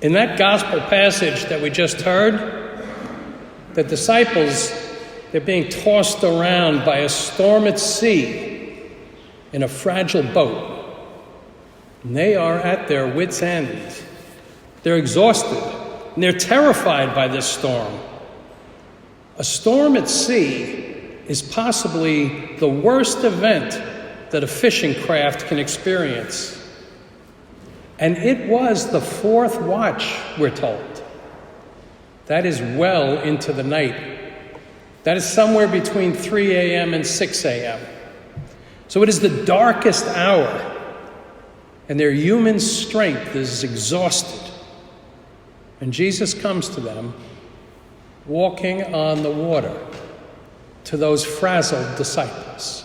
In that gospel passage that we just heard, the disciples, they're being tossed around by a storm at sea in a fragile boat. And they are at their wits' end. They're exhausted, and they're terrified by this storm. A storm at sea is possibly the worst event that a fishing craft can experience. And it was the fourth watch, we're told. That is well into the night. That is somewhere between 3 a.m. and 6 a.m. So it is the darkest hour, and their human strength is exhausted. And Jesus comes to them, walking on the water, to those frazzled disciples.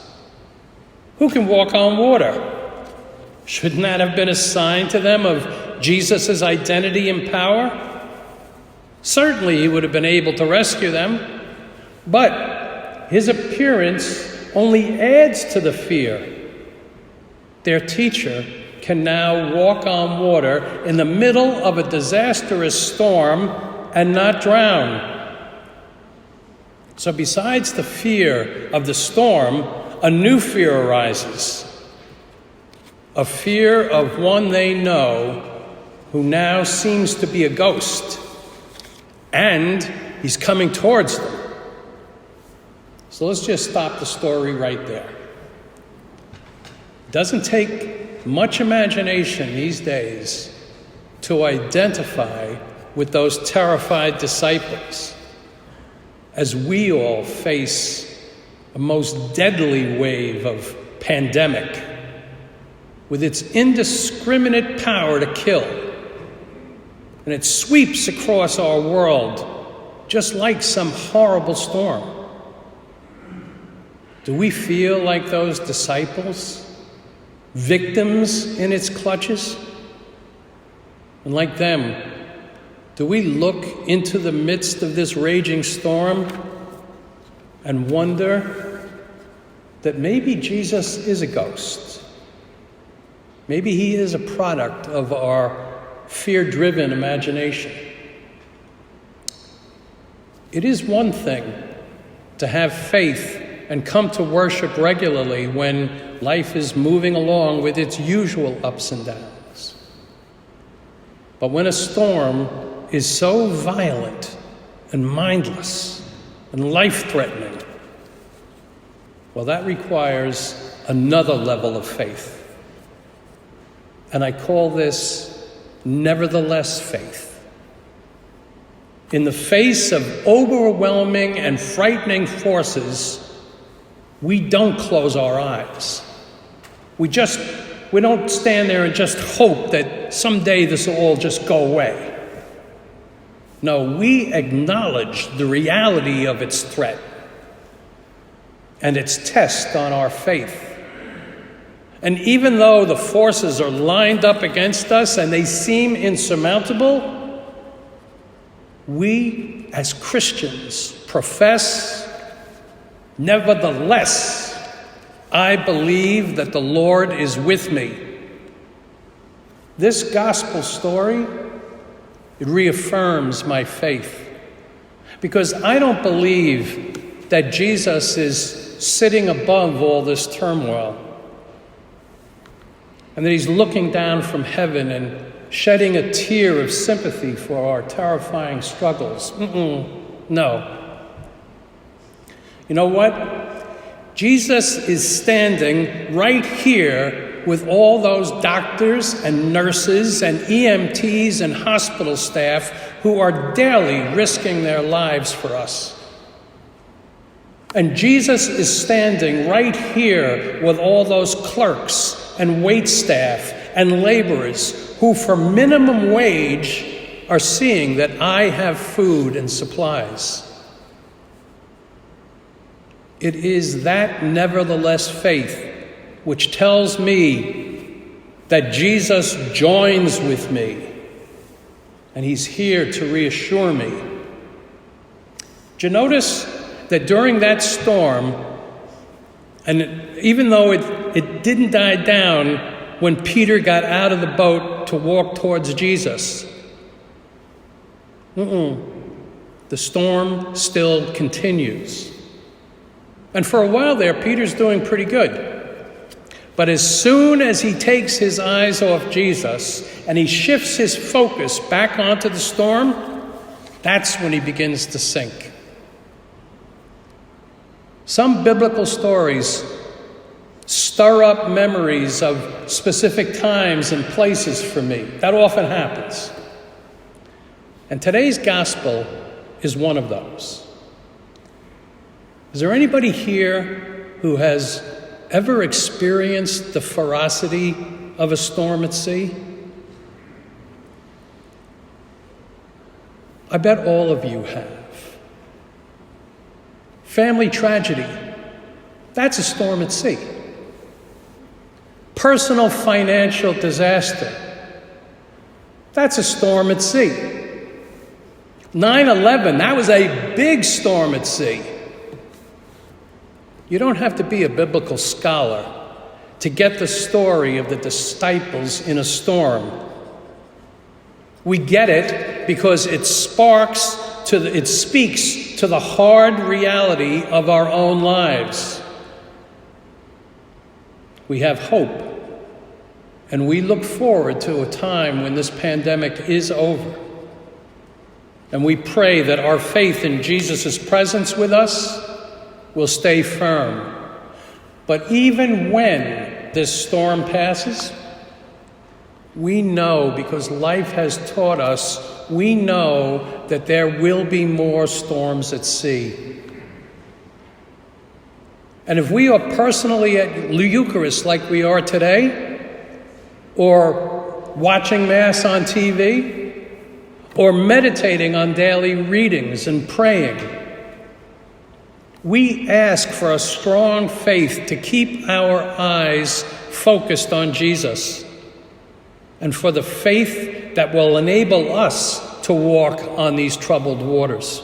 Who can walk on water? Shouldn't that have been a sign to them of Jesus' identity and power? Certainly he would have been able to rescue them, but his appearance only adds to the fear. Their teacher can now walk on water in the middle of a disastrous storm and not drown. So besides the fear of the storm, a new fear arises. A fear of one they know who now seems to be a ghost. And he's coming towards them. So let's just stop the story right there. It doesn't take much imagination these days to identify with those terrified disciples as we all face a most deadly wave of pandemic with its indiscriminate power to kill. And it sweeps across our world just like some horrible storm. Do we feel like those disciples, victims in its clutches? And like them, do we look into the midst of this raging storm and wonder that maybe Jesus is a ghost? Maybe he is a product of our fear-driven imagination. It is one thing to have faith and come to worship regularly when life is moving along with its usual ups and downs. But when a storm is so violent and mindless and life-threatening, well, that requires another level of faith. And I call this nevertheless faith. In the face of overwhelming and frightening forces, we don't close our eyes. We don't stand there and just hope that someday this will all just go away. No, we acknowledge the reality of its threat and its test on our faith. And even though the forces are lined up against us and they seem insurmountable, we as Christians profess, nevertheless, I believe that the Lord is with me. This gospel story, it reaffirms my faith, because I don't believe that Jesus is sitting above all this turmoil and that he's looking down from heaven and shedding a tear of sympathy for our terrifying struggles. No. You know what? Jesus is standing right here with all those doctors and nurses and EMTs and hospital staff who are daily risking their lives for us. And Jesus is standing right here with all those clerks and wait staff and laborers who for minimum wage are seeing that I have food and supplies. It is that nevertheless faith which tells me that Jesus joins with me and he's here to reassure me. Did you notice that during that storm, and even though it didn't die down when Peter got out of the boat to walk towards Jesus, The storm still continues. And for a while there, Peter's doing pretty good. But as soon as he takes his eyes off Jesus and he shifts his focus back onto the storm, that's when he begins to sink. Some biblical stories stir up memories of specific times and places for me. That often happens. And today's gospel is one of those. Is there anybody here who has ever experienced the ferocity of a storm at sea? I bet all of you have. Family tragedy, that's a storm at sea. Personal financial disaster, that's a storm at sea. 9/11, that was a big storm at sea. You don't have to be a biblical scholar to get the story of the disciples in a storm. We get it because it speaks to the hard reality of our own lives. We have hope, and we look forward to a time when this pandemic is over. And we pray that our faith in Jesus' presence with us will stay firm. But even when this storm passes, we know, because life has taught us, we know that there will be more storms at sea. And if we are personally at the Eucharist like we are today, or watching Mass on TV, or meditating on daily readings and praying, we ask for a strong faith to keep our eyes focused on Jesus, and for the faith that will enable us to walk on these troubled waters.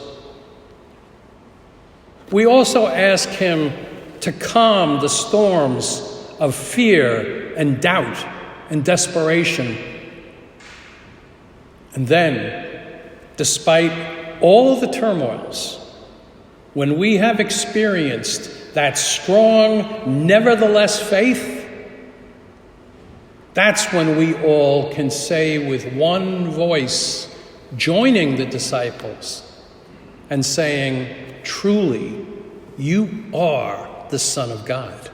We also ask him to calm the storms of fear and doubt and desperation. And then, despite all the turmoils, when we have experienced that strong, nevertheless faith, that's when we all can say with one voice, joining the disciples and saying, truly, you are the Son of God.